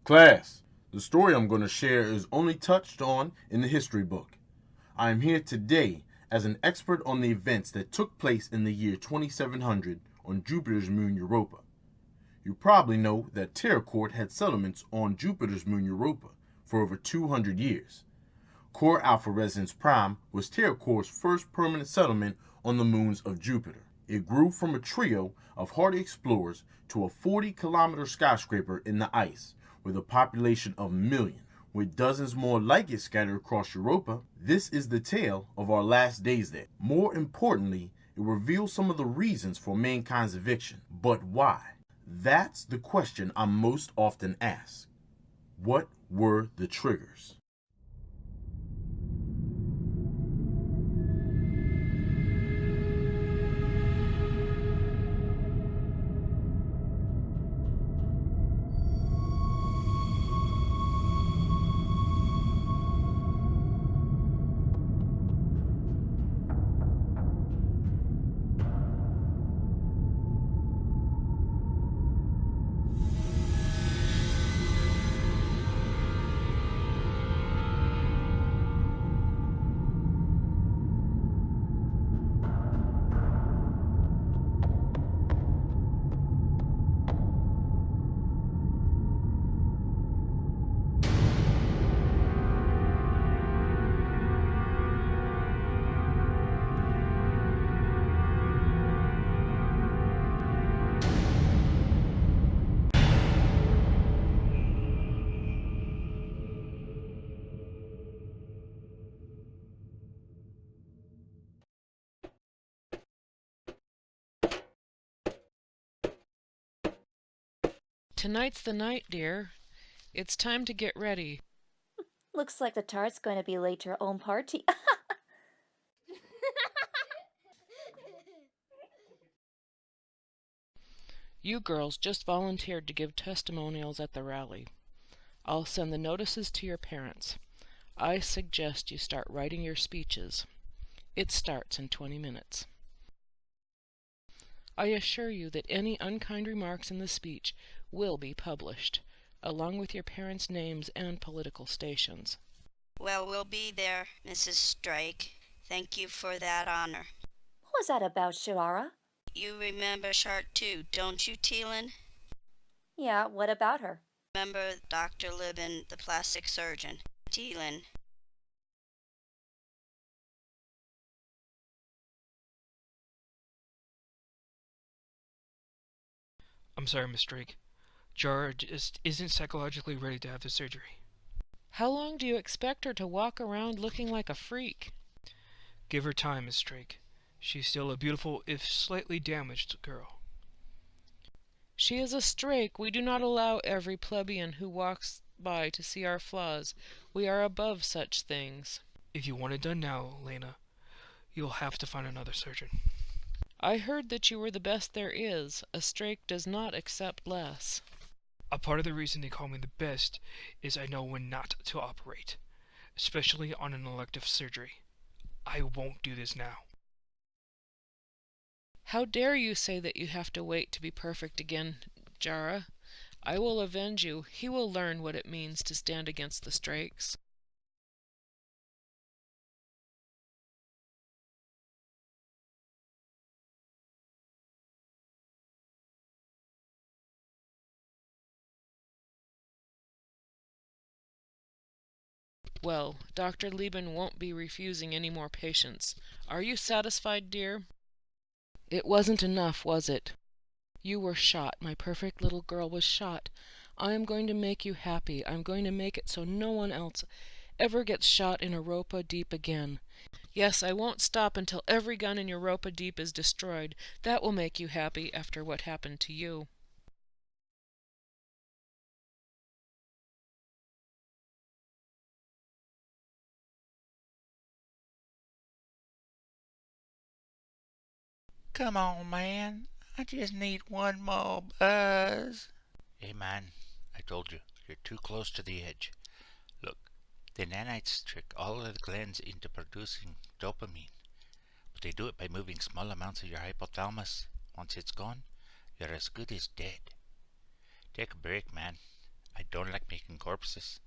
Class, the story I'm going to share is only touched on in the history book. I am here today as an expert on the events that took place in the year 2700 on Jupiter's moon Europa. You probably know that Terra Court had settlements on Jupiter's moon Europa for over 200 years. Core Alpha Residence Prime was Terra Court's first permanent settlement on the moons of Jupiter. It grew from a trio of hardy explorers to a 40-kilometer skyscraper in the ice with a population of millions, with dozens more like it scattered across Europa. This is the tale of our last days there. More importantly, it reveals some of the reasons for mankind's eviction. But why? That's the question I'm most often asked. What were the triggers? Tonight's the night, dear. It's time to get ready. Looks like the tart's going to be late to her own party. You girls just volunteered to give testimonials at the rally. I'll send the notices to your parents. I suggest you start writing your speeches. It starts in 20 minutes. I assure you that any unkind remarks in the speech will be published, along with your parents' names and political stations. Well, we'll be there, Mrs. Strike. Thank you for that honor. What was that about, Shirara? You remember Shark 2, don't you, Teelan? Yeah, what about her? Remember Dr. Libin, the plastic surgeon? Teelan. I'm sorry, Miss Drake. Jara just isn't psychologically ready to have the surgery. How long do you expect her to walk around looking like a freak? Give her time, Miss Drake. She's still a beautiful, if slightly damaged, girl. She is a Strake. We do not allow every plebeian who walks by to see our flaws. We are above such things. If you want it done now, Lena, you'll have to find another surgeon. I heard that you were the best there is. A Strake does not accept less. A part of the reason they call me the best is I know when not to operate, especially on an elective surgery. I won't do this now. How dare you say that you have to wait to be perfect again, Jara? I will avenge you. He will learn what it means to stand against the Strakes. Well, Dr. Lieben won't be refusing any more patients. Are you satisfied, dear? It wasn't enough, was it? You were shot. My perfect little girl was shot. I am going to make you happy. I'm going to make it so no one else ever gets shot in Europa Deep again. Yes, I won't stop until every gun in Europa Deep is destroyed. That will make you happy after what happened to you. Come on, man. I just need one more buzz. Hey, man. I told you. You're too close to the edge. Look, the nanites trick all of the glands into producing dopamine. But they do it by moving small amounts of your hypothalamus. Once it's gone, you're as good as dead. Take a break, man. I don't like making corpses.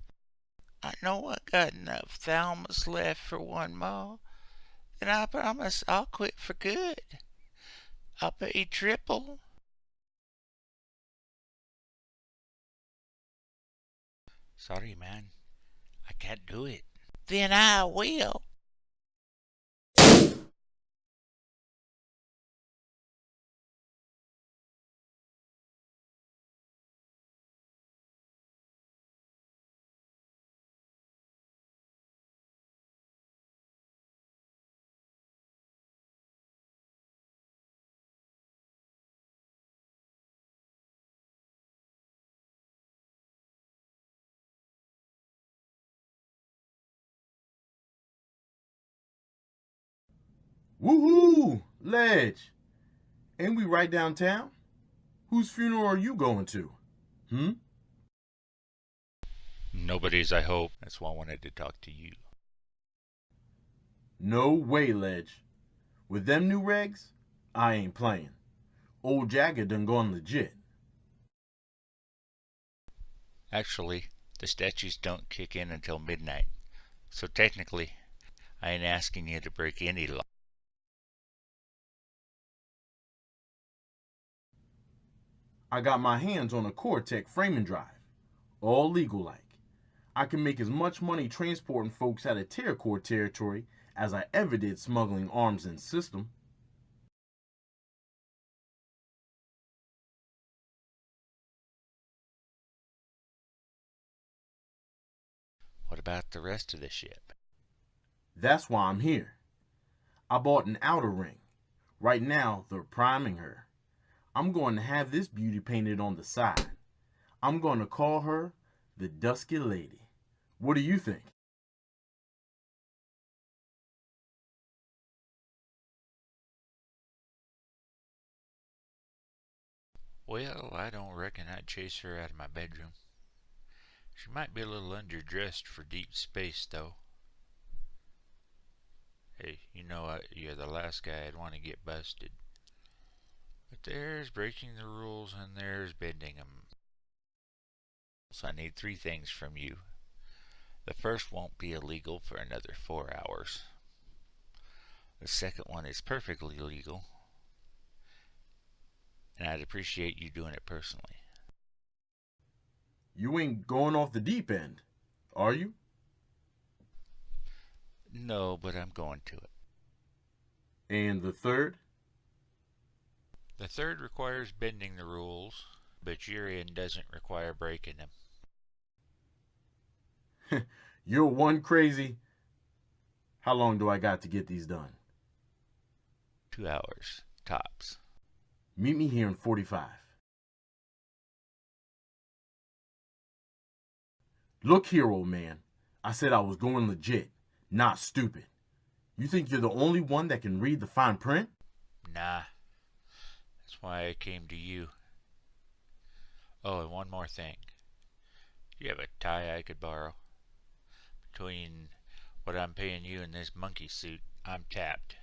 I know I got enough thalamus left for one more. Then I promise I'll quit for good. I'll pay triple. Sorry, man. I can't do it. Then I will. Woohoo! Ledge! Ain't we right downtown? Whose funeral are you going to? Nobody's, I hope. That's why I wanted to talk to you. No way, Ledge. With them new regs, I ain't playing. Old Jagger done gone legit. Actually, the statutes don't kick in until midnight. So technically, I ain't asking you to break any law. I got my hands on a Cortec framing drive. All legal like. I can make as much money transporting folks out of Terracore territory as I ever did smuggling arms and system. What about the rest of the ship? That's why I'm here. I bought an outer ring. Right now, they're priming her. I'm going to have this beauty painted on the side. I'm going to call her the Dusky Lady. What do you think? Well, I don't reckon I'd chase her out of my bedroom. She might be a little underdressed for deep space, though. Hey, you know you're the last guy I'd want to get busted. But there's breaking the rules and there's bending them. So I need 3 things from you. The first won't be illegal for another 4 hours. The second one is perfectly legal. And I'd appreciate you doing it personally. You ain't going off the deep end, are you? No, but I'm going to it. And the third? The third requires bending the rules, but your end doesn't require breaking them. You're one crazy. How long do I got to get these done? 2 hours, tops. Meet me here in 45. Look here, old man. I said I was going legit, not stupid. You think you're the only one that can read the fine print? Nah. That's why I came to you. Oh, and one more thing. Do you have a tie I could borrow? Between what I'm paying you and this monkey suit, I'm tapped.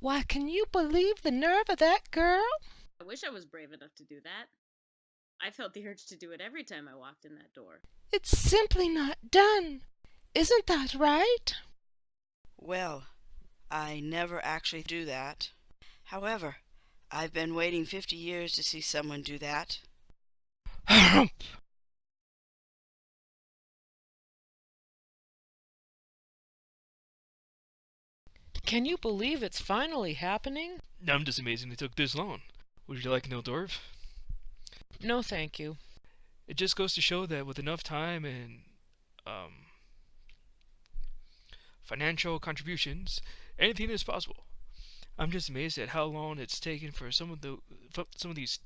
Why, can you believe the nerve of that girl? I wish I was brave enough to do that. I felt the urge to do it every time I walked in that door. It's simply not done. Isn't that right? Well, I never actually do that. However, I've been waiting 50 years to see someone do that. Humph! Can you believe it's finally happening? I'm just amazing it took this long. Would you like an hors d'oeuvre? No, thank you. It just goes to show that with enough time and financial contributions, anything is possible. I'm just amazed at how long it's taken for some of these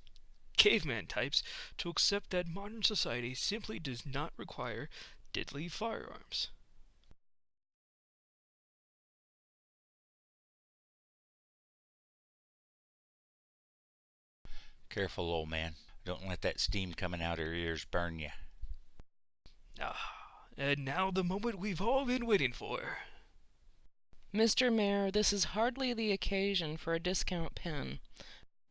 caveman types to accept that modern society simply does not require deadly firearms. Careful, old man. Don't let that steam coming out of your ears burn you. Ah, and now the moment we've all been waiting for. Mr. Mayor, this is hardly the occasion for a discount pen.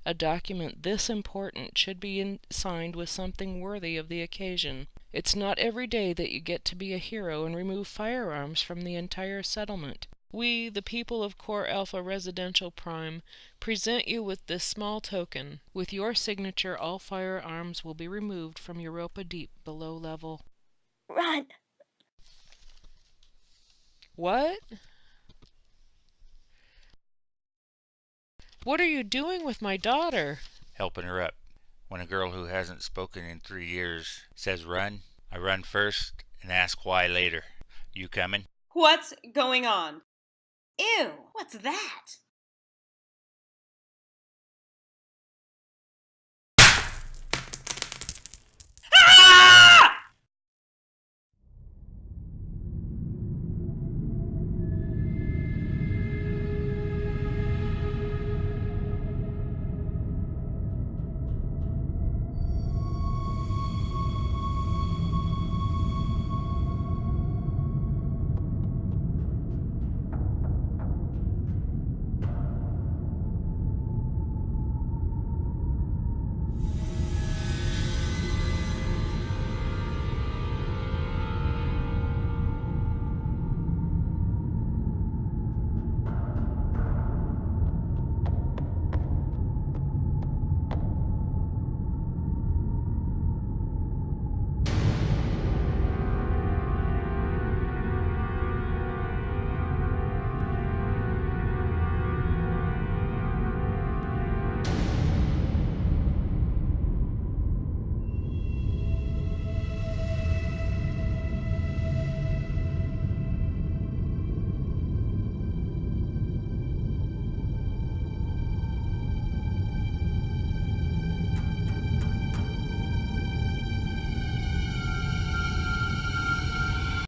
A document this important should be signed with something worthy of the occasion. It's not every day that you get to be a hero and remove firearms from the entire settlement. We, the people of Core Alpha Residential Prime, present you with this small token. With your signature, all firearms will be removed from Europa Deep below level. Run! What? What are you doing with my daughter? Helping her up. When a girl who hasn't spoken in 3 years says run, I run first and ask why later. You coming? What's going on? Ew, what's that?